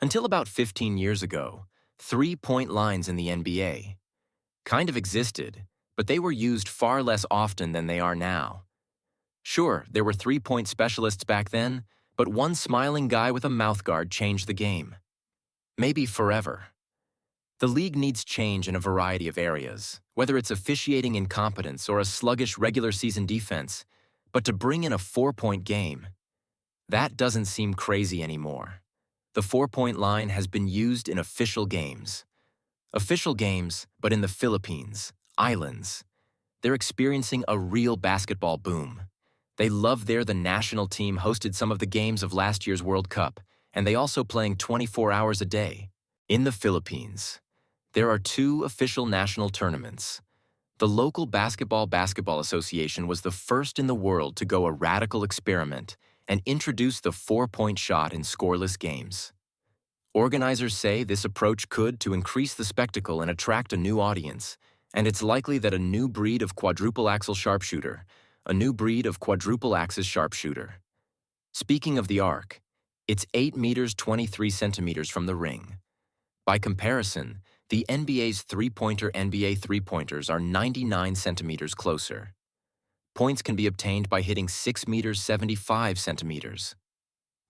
Until about 15 years ago, three-point lines in the NBA kind of existed, but they were used far less often than they are now. Sure, there were three-point specialists back then, but one smiling guy with a mouthguard changed the game. Maybe forever. The league needs change in a variety of areas, whether it's officiating incompetence or a sluggish regular season defense, but to bring in a four-point game, that doesn't seem crazy anymore. The four-point line has been used in official games. Official games, but in the Philippines, islands. They're experiencing a real basketball boom. They love the national team hosted some of the games of last year's World Cup, and they also playing 24 hours a day. In the Philippines, there are two official national tournaments. The local Basketball Association was the first in the world to go a radical experiment and introduce the four-point shot in scoreless games. Organizers say this approach could to increase the spectacle and attract a new audience, and it's likely that a new breed of quadruple-axis sharpshooter. Speaking of the arc, it's 8 meters 23 centimeters from the ring. By comparison, the NBA's NBA three-pointers are 99 centimeters closer. Points can be obtained by hitting 6 meters 75 centimeters.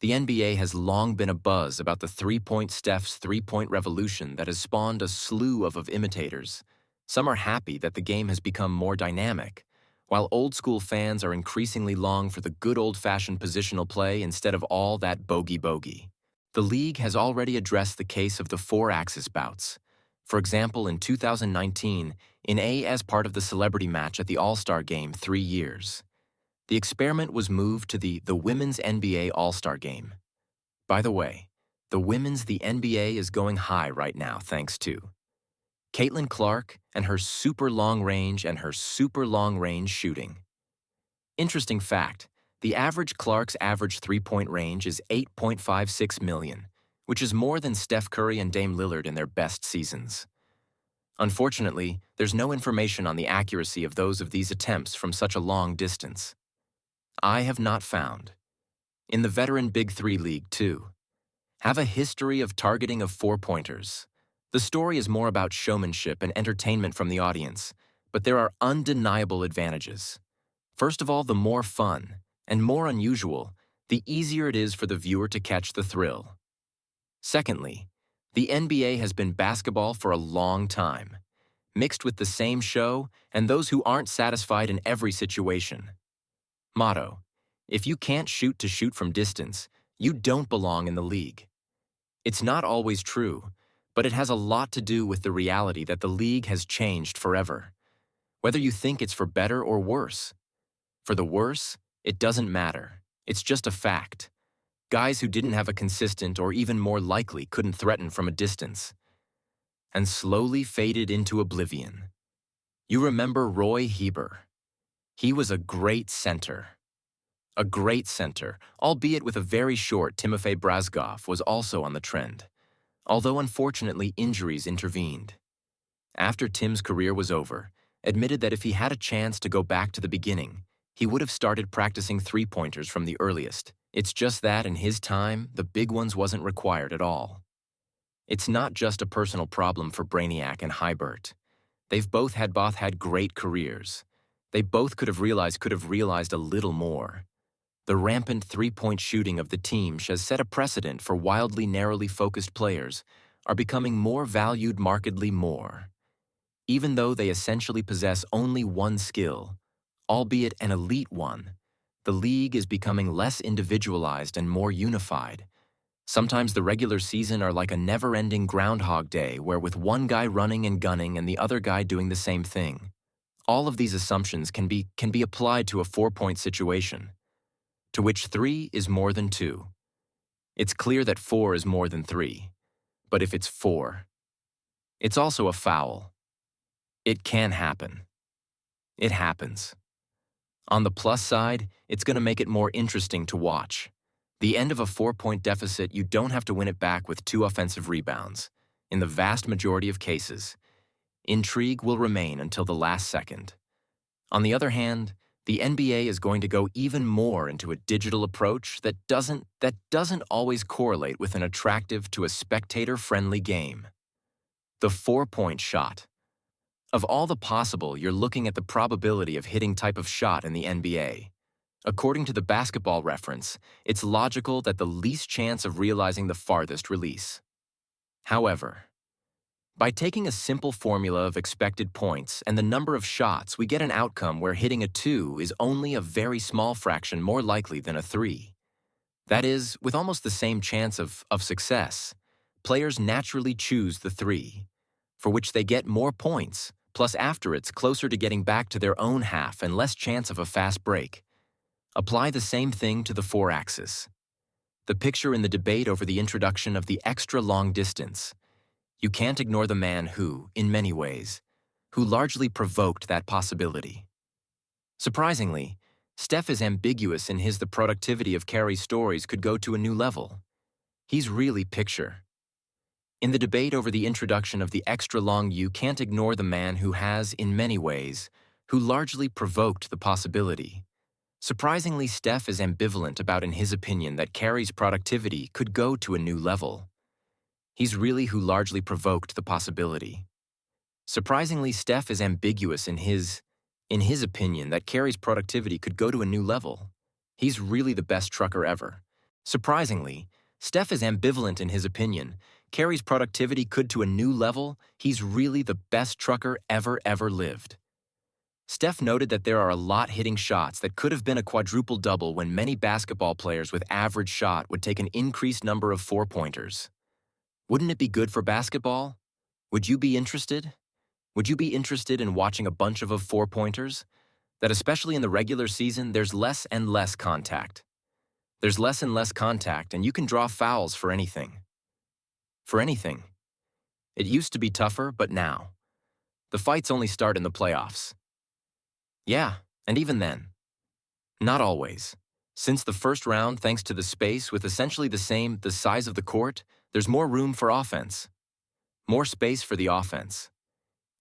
The NBA has long been abuzz about the three-point Steph's three-point revolution that has spawned a slew of imitators. Some are happy that the game has become more dynamic, while old-school fans are increasingly long for the good old-fashioned positional play instead of all that bogey. The league has already addressed the case of the four-axis bouts. For example, in 2019, as part of the celebrity match at the All-Star Game 3 years. The experiment was moved to the Women's NBA All-Star Game. By the way, the NBA is going high right now thanks to Caitlin Clark and her super long range shooting. Interesting fact, the average Clark's average three-point range is 8.56 million, which is more than Steph Curry and Dame Lillard in their best seasons. Unfortunately, there's no information on the accuracy of these attempts from such a long distance. I have not found. In the veteran Big Three League, too, have a history of targeting of four-pointers. The story is more about showmanship and entertainment from the audience, but there are undeniable advantages. First of all, the more fun and more unusual, the easier it is for the viewer to catch the thrill. Secondly, the NBA has been basketball for a long time, mixed with the same show and those who aren't satisfied in every situation. Motto: if you can't shoot to shoot from distance, you don't belong in the league. It's not always true, but it has a lot to do with the reality that the league has changed forever. Whether you think it's for better or worse. For the worse, it doesn't matter. It's just a fact. Guys who didn't have a consistent or even more likely couldn't threaten from a distance. And slowly faded into oblivion. You remember Roy Heber. He was a great center. Albeit with a very short Timofey Brazgov was also on the trend, although unfortunately injuries intervened. After Tim's career was over, admitted that if he had a chance to go back to the beginning, he would have started practicing three-pointers from the earliest. It's just that in his time, the big ones wasn't required at all. It's not just a personal problem for Brainiac and Hybert. They've both had great careers. They both could have realized a little more. The rampant three-point shooting of the team has set a precedent for wildly narrowly focused players are becoming more valued markedly more. Even though they essentially possess only one skill, albeit an elite one, the league is becoming less individualized and more unified. Sometimes the regular season are like a never-ending Groundhog Day where with one guy running and gunning and the other guy doing the same thing. All of these assumptions can be applied to a four-point situation, to which 3 is more than 2. It's clear that 4 is more than 3, but if it's 4, it's also a foul. It can happen. It happens. On the plus side, it's going to make it more interesting to watch. The end of a 4-point deficit, you don't have to win it back with 2 offensive rebounds. In the vast majority of cases, intrigue will remain until the last second. On the other hand, The NBA is going to go even more into a digital approach that doesn't always correlate with an attractive to a spectator-friendly game. The four-point shot. Of all the possible, you're looking at the probability of hitting type of shot in the NBA. According to the Basketball Reference, it's logical that the least chance of realizing the farthest release. However, by taking a simple formula of expected points and the number of shots, we get an outcome where hitting a 2 is only a very small fraction more likely than a 3. That is, with almost the same chance of success, players naturally choose the 3, for which they get more points, plus after it's closer to getting back to their own half and less chance of a fast break. Apply the same thing to the 4-axis. The picture in the debate over the introduction of the extra long distance. You can't ignore the man who, in many ways, who largely provoked that possibility. Surprisingly, Steph is ambiguous in the productivity of Carey's stories could go to a new level. He's really picture. In the debate over the introduction of the extra long, you can't ignore the man who has, in many ways, who largely provoked the possibility. Surprisingly, Steph is ambivalent about in his opinion that Carey's productivity could go to a new level. He's really who largely provoked the possibility. Surprisingly, Steph is ambiguous in his opinion that Carey's productivity could go to a new level. He's really the best trucker ever. Surprisingly, Steph is ambivalent in his opinion. Carey's productivity could to a new level. He's really the best trucker ever lived. Steph noted that there are a lot hitting shots that could have been a quadruple-double when many basketball players with average shot would take an increased number of four-pointers. Wouldn't it be good for basketball? Would you be interested? Would you be interested in watching a bunch of four-pointers? That especially in the regular season, there's less and less contact. There's less and less contact, and you can draw fouls for anything. For anything. It used to be tougher, but now. The fights only start in the playoffs. Yeah, and even then. Not always. Since the first round, thanks to the space with essentially the size of the court, there's more room for offense. More space for the offense.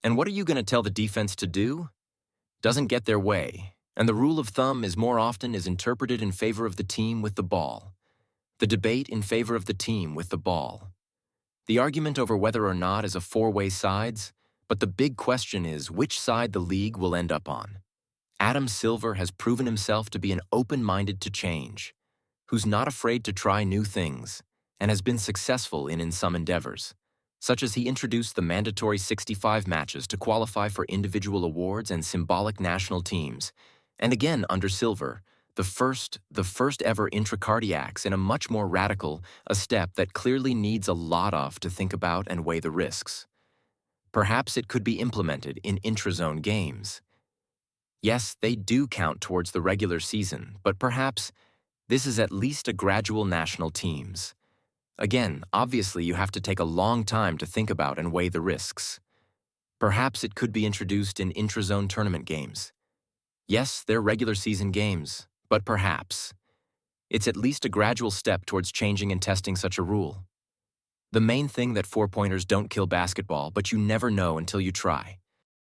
And what are you going to tell the defense to do? Doesn't get their way, and the rule of thumb is more often is interpreted in favor of the team with the ball. The debate in favor of the team with the ball. The argument over whether or not is a four-way sides, but the big question is which side the league will end up on. Adam Silver has proven himself to be an open-minded to change, who's not afraid to try new things, and has been successful in some endeavors, such as he introduced the mandatory 65 matches to qualify for individual awards and symbolic national teams, and again under Silver, the first ever intracardiacs in a much more radical, a step that clearly needs a lot of to think about and weigh the risks. Perhaps it could be implemented in intrazone games. Yes, they do count towards the regular season, but perhaps this is at least a gradual national teams. Again, obviously you have to take a long time to think about and weigh the risks. Perhaps it could be introduced in intrazone tournament games. Yes, they're regular season games, but perhaps. It's at least a gradual step towards changing and testing such a rule. The main thing that four-pointers don't kill basketball, but you never know until you try.